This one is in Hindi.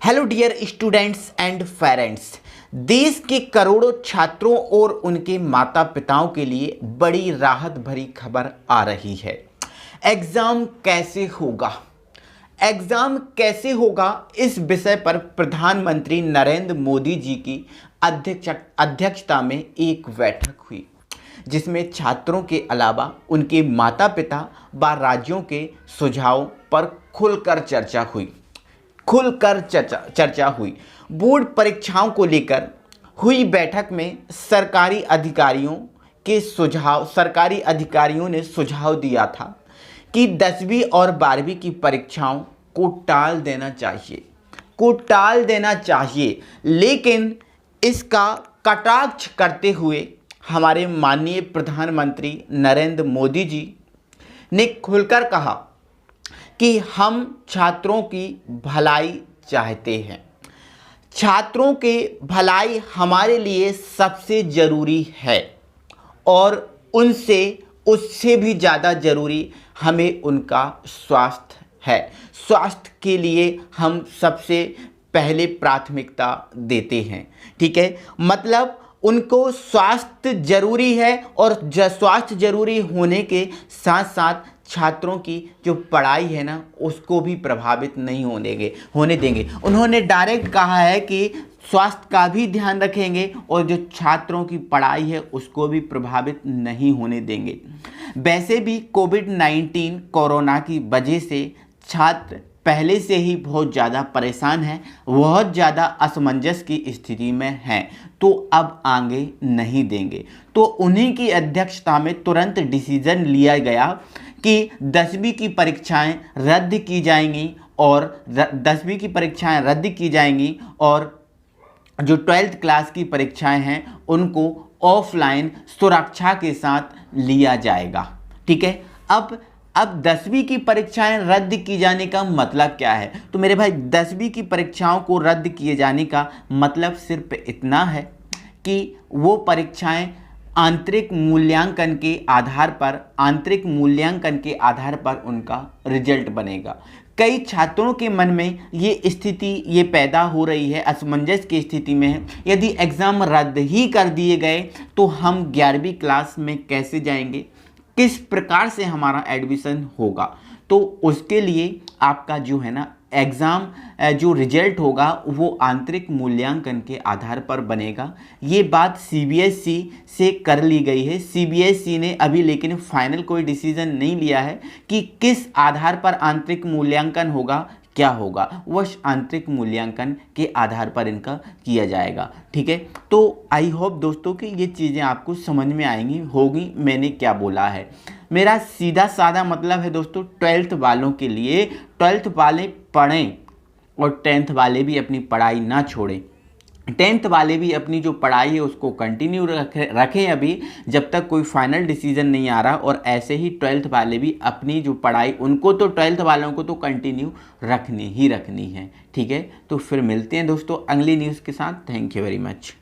Hello dear students and parents. देश के करोड़ों छात्रों और उनके माता पिताओं के लिए बड़ी राहत भरी खबर आ रही है। एग्जाम कैसे होगा? एग्जाम कैसे होगा इस विषय पर प्रधानमंत्री नरेंद्र मोदी जी की अध्यक्षता में एक बैठक हुई, जिसमें छात्रों के अलावा उनके माता पिता व राज्यों के सुझावों पर खुलकर चर्चा हुई। बोर्ड परीक्षाओं को लेकर हुई बैठक में सरकारी अधिकारियों ने सुझाव दिया था कि 10वीं और 12वीं की परीक्षाओं को टाल देना चाहिए, लेकिन इसका कटाक्ष करते हुए हमारे माननीय प्रधानमंत्री नरेंद्र मोदी जी ने खुलकर कहा कि हम छात्रों की भलाई चाहते हैं। छात्रों की भलाई हमारे लिए सबसे ज़रूरी है और उससे भी ज़्यादा ज़रूरी हमें उनका स्वास्थ्य है। स्वास्थ्य के लिए हम सबसे पहले प्राथमिकता देते हैं। ठीक है, मतलब उनको स्वास्थ्य जरूरी है और स्वास्थ्य जरूरी होने के साथ साथ छात्रों की जो पढ़ाई है ना, उसको भी प्रभावित नहीं होने देंगे। उन्होंने डायरेक्ट कहा है कि स्वास्थ्य का भी ध्यान रखेंगे और जो छात्रों की पढ़ाई है उसको भी प्रभावित नहीं होने देंगे। वैसे भी कोविड-19 कोरोना की वजह से छात्र पहले से ही बहुत ज़्यादा परेशान हैं, बहुत ज़्यादा असमंजस की स्थिति में हैं, तो अब आगे नहीं देंगे। तो उन्हीं की अध्यक्षता में तुरंत डिसीजन लिया गया कि 10वीं की परीक्षाएं रद्द की जाएंगी और जो 12th क्लास की परीक्षाएं हैं उनको ऑफलाइन सुरक्षा के साथ लिया जाएगा। ठीक है, अब 10वीं की परीक्षाएं रद्द की जाने का मतलब क्या है? तो मेरे भाई, 10वीं की परीक्षाओं को रद्द किए जाने का मतलब सिर्फ इतना है कि वो परीक्षाएं आंतरिक मूल्यांकन के आधार पर उनका रिजल्ट बनेगा। कई छात्रों के मन में ये पैदा हो रही है, असमंजस की स्थिति में है। यदि एग्ज़ाम रद्द ही कर दिए गए तो हम 11वीं क्लास में कैसे जाएंगे, किस प्रकार से हमारा एडमिशन होगा? तो उसके लिए आपका जो है ना एग्ज़ाम जो रिजल्ट होगा वो आंतरिक मूल्यांकन के आधार पर बनेगा। ये बात सीबीएसई से कर ली गई है। सीबीएसई ने अभी लेकिन फाइनल कोई डिसीजन नहीं लिया है कि किस आधार पर आंतरिक मूल्यांकन होगा, क्या होगा। वह आंतरिक मूल्यांकन के आधार पर इनका किया जाएगा। ठीक है, तो आई होप दोस्तों कि ये चीज़ें आपको समझ में होगी मैंने क्या बोला है। मेरा सीधा साधा मतलब है दोस्तों, 12th वालों के लिए 12th वाले पढ़ें और 10th वाले भी अपनी पढ़ाई ना छोड़ें। 10th वाले भी अपनी जो पढ़ाई है उसको कंटिन्यू रखें अभी, जब तक कोई फाइनल डिसीजन नहीं आ रहा। और ऐसे ही 12th वाले भी अपनी जो पढ़ाई, उनको तो 12th वालों को तो कंटिन्यू रखनी है। ठीक है, तो फिर मिलते हैं दोस्तों अगली न्यूज़ के साथ। Thank you very much.